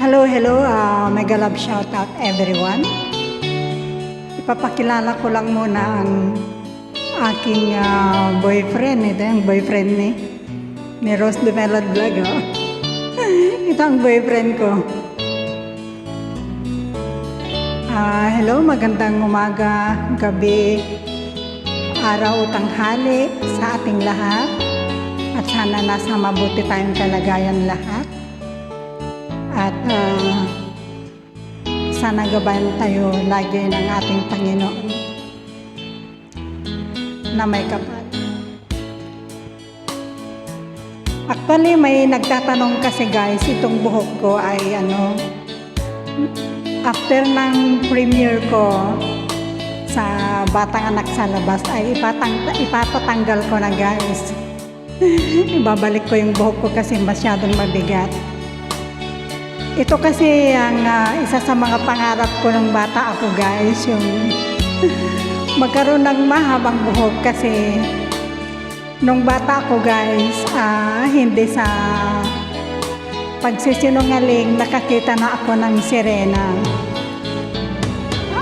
Hello, mega love shout out everyone. Ipapakilala ko lang muna ang aking boyfriend. Ito yung boyfriend ni Rose de Melod Vlog. Oh. Ito ang boyfriend ko. Hello, magandang umaga, gabi, araw, tanghali sa ating lahat. At sana nasa mabuti tayong kalagayan lahat. At sana gabayan tayo lagi ng ating Panginoon na may kapal. Actually, may nagtatanong kasi guys, itong buhok ko ay after ng premiere ko sa Batang Anak sa Labas ay ipapatanggal ko na guys. Ibabalik ko yung buhok ko kasi masyadong mabigat. Ito kasi ang isa sa mga pangarap ko ng bata ako guys, yung magkaroon ng mahabang buhok kasi nung bata ako guys, hindi sa pagsisinungaling nakakita na ako ng sirena.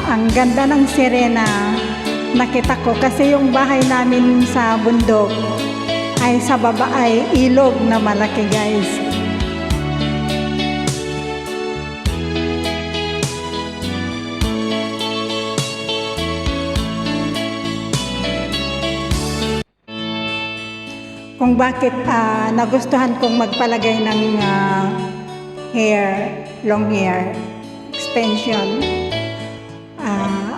Ang ganda ng sirena nakita ko kasi yung bahay namin sa bundok ay sa baba ay ilog na malaki guys. Kung bakit nagustuhan kong magpalagay ng long hair, extension.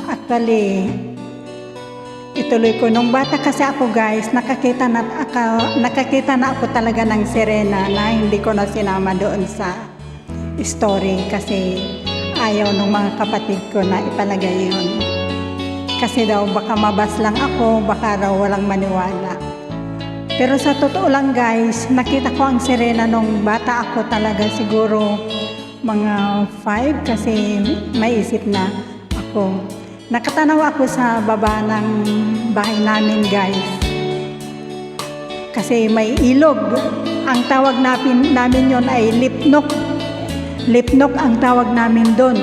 Actually, ituloy ko. Nung bata kasi ako guys, nakakita na ako talaga ng sirena na hindi ko na sinama doon sa story kasi ayaw ng mga kapatid ko na ipalagay yun. Kasi daw baka mabas lang ako, baka raw walang maniwala. Pero sa totoo lang guys, nakita ko ang sirena nung bata ako talaga siguro mga 5 kasi may isip na ako. Nakatanaw ako sa baba ng bahay namin guys. Kasi may ilog. Ang tawag namin yon ay lipnok. Lipnok ang tawag namin doon.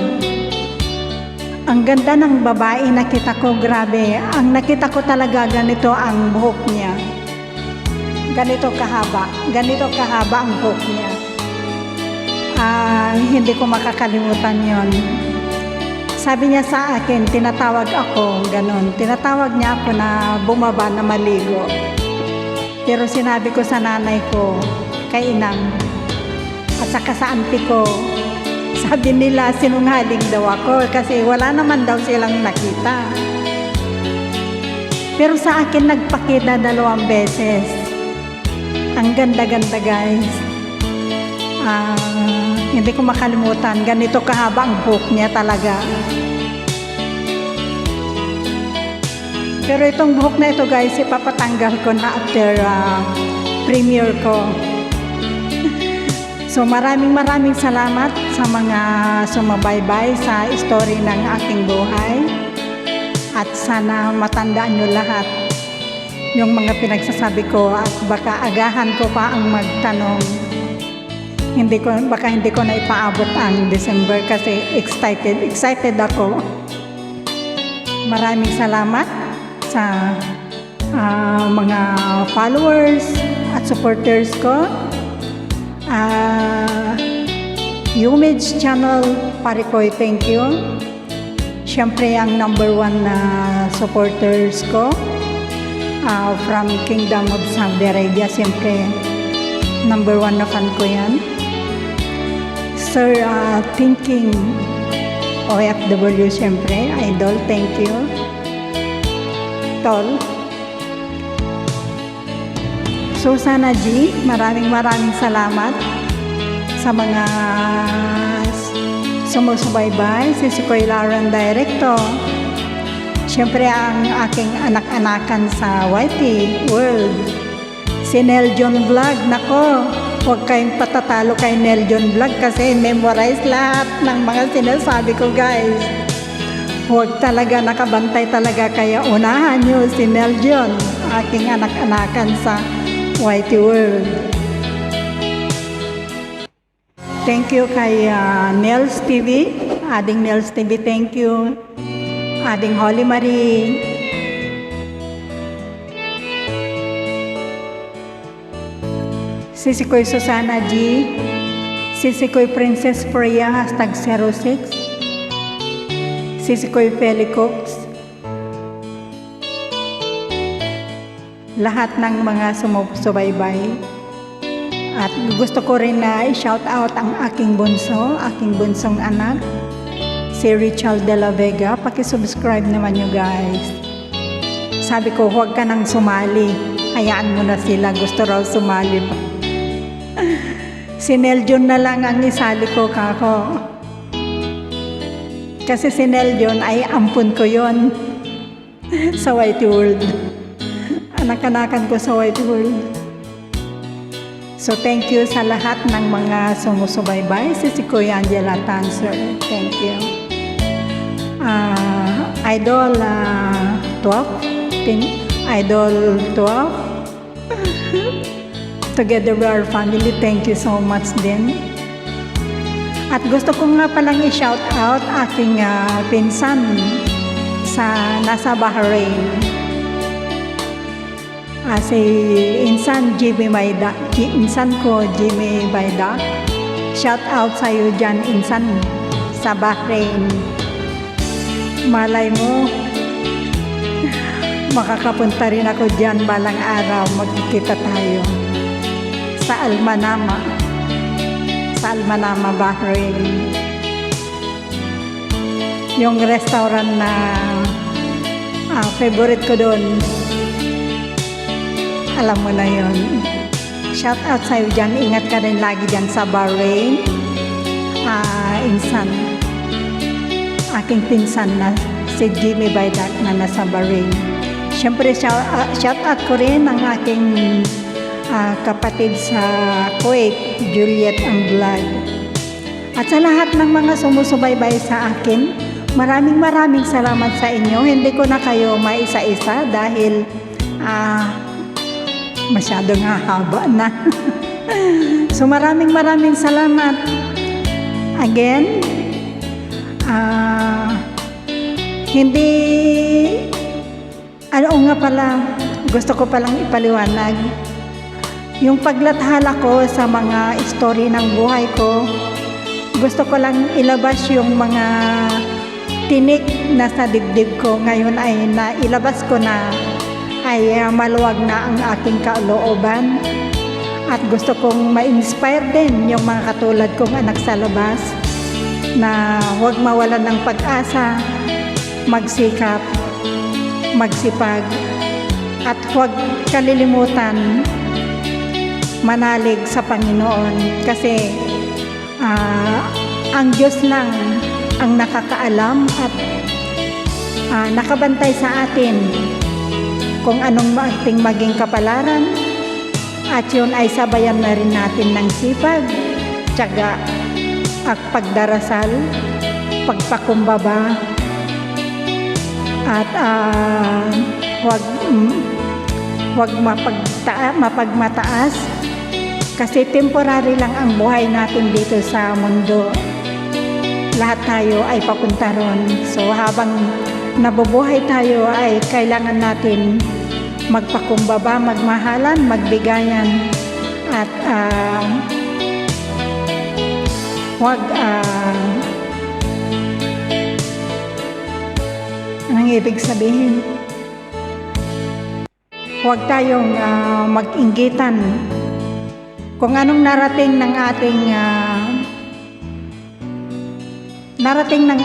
Ang ganda ng babae nakita ko, grabe. Ang nakita ko talaga ganito ang buhok niya. Ganito kahaba ang buhok niya. Hindi ko makakalimutan yon. Sabi niya sa akin, tinatawag ako, ganon. Tinatawag niya ako na bumaba na maligo. Pero sinabi ko sa nanay ko, kay inang, at saka sa auntie ko, sabi nila sinungaling daw ako kasi wala naman daw silang nakita. Pero sa akin nagpakita 2 beses. Ang ganda-ganda guys. Hindi ko makalimutan. Ganito kahaba ang buhok niya talaga. Pero itong buhok na ito guys, ipapatanggal ko na after premiere ko. So maraming salamat sa mga sumabaybay sa story ng aking buhay. At sana matandaan nyo lahat yung mga pinagsasabi ko at baka agahan ko pa ang magtanong. Baka hindi ko na ipaabot ang December kasi excited ako. Maraming salamat sa mga followers at supporters ko. Umage channel, Parikoy, thank you. Siyempre ang number 1 na supporters ko. From Kingdom of Saudi Arabia, siyempre number 1 na fan ko yan. Sir Thinking OFW, siyempre idol, thank you. Tol Susana G, maraming salamat sa mga sumusubaybay. Si Koy Lauren Directo, siyempre ang aking anak-anakan sa YT World. Si Neljon Vlog, nako, huwag kayong patatalo kay Neljon Vlog kasi memorize lahat ng mga sinasabi ko guys. Huwag talaga, nakabantay talaga, kaya unahan nyo si Neljon, aking anak-anakan sa YT World. Thank you kay Nels TV, Ading Nels TV, thank you. Ading Holy Marie. Sisi ko'y Susana G. Sisi ko'y Princess Freya, #06. Sisi ko'y Felicox. Lahat ng mga sumusubaybay. At gusto ko rin na i-shout out ang aking bunsong anak, si Richard de la Vega. Paki-subscribe naman nyo guys. Sabi ko, huwag ka nang sumali. Hayaan mo na sila, gusto raw sumali pa. Si Neljon na lang ang isali ko kako. Kasi si Neljon ay ampun ko yon sa White World. Anak-anakan ko sa White World. So thank you sa lahat ng mga sumusubaybay. Si Kuya Angela Tanser, thank you. Idol 12, Idol 12. Together we are family, thank you so much din. At gusto ko nga palang i-shout out aking pinsan sa nasa Bahrain. Si Insan Jimmy Mayda, Insan ko Jimmy Mayda. Shout out sa iyo dyan, Insan, sa Bahrain. Malay mo, makakapunta rin ako dyan balang araw, magkikita tayo sa Almanama, Bahrain. Yung restaurant na favorite ko doon, alam mo na yun. Shout out sa'yo dyan. Ingat ka rin lagi dyan sa Bahrain. Insan. Aking pinsan na si Jimmy Baydak na nasa Bahrain. Siyempre, shout out ko rin ang aking kapatid sa Kuwait, Juliet Amblad. At sa lahat ng mga sumusubaybay sa akin, maraming salamat sa inyo. Hindi ko na kayo maisa-isa dahil masyadong haba na. So maraming salamat. Again, hindi, nga pala, gusto ko palang ipaliwanag. Yung paglathala ko sa mga story ng buhay ko, gusto ko lang ilabas yung mga tinik na sa dibdib ko. Ngayon ay nailabas ko na, ay maluwag na ang aking kalooban. At gusto kong ma-inspire din yung mga katulad kong anak sa labas na huwag mawalan ng pag-asa, magsikap, magsipag, at huwag kalilimutan manalig sa Panginoon kasi ang Diyos lang ang nakakaalam at nakabantay sa atin kung anong ating maging kapalaran, at yun ay sabayan na rin natin ng sipag, tiyaga, at pagdarasal, pagpakumbaba, at huwag mapagmataas kasi temporary lang ang buhay natin dito sa mundo. Lahat tayo ay papunta ron. So habang nabubuhay tayo ay kailangan natin magpakumbaba, magmahalan, magbigayan, at huwag anong ibig sabihin? Huwag tayong mag-inggitan kung anong narating ng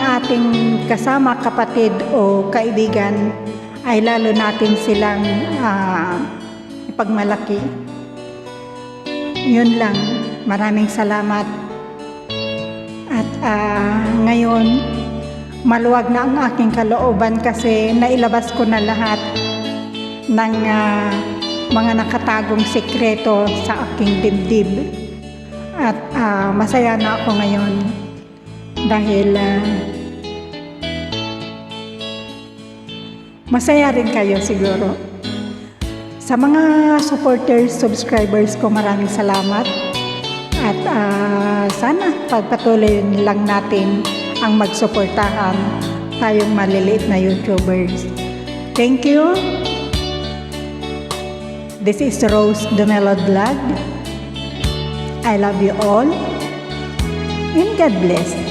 ating kasama, kapatid o kaibigan, ay lalo natin silang ipagmalaki. Yun lang. Maraming salamat. At ngayon, maluwag na ang aking kalooban kasi nailabas ko na lahat ng mga nakatagong sekreto sa aking dibdib. At masaya na ako ngayon dahil masaya rin kayo siguro. Sa mga supporters, subscribers ko, maraming salamat. At sana pagpatuloy lang natin ang magsuportahan tayong maliliit na YouTubers. Thank you. This is Rose Dumelod Vlog. I love you all and God bless.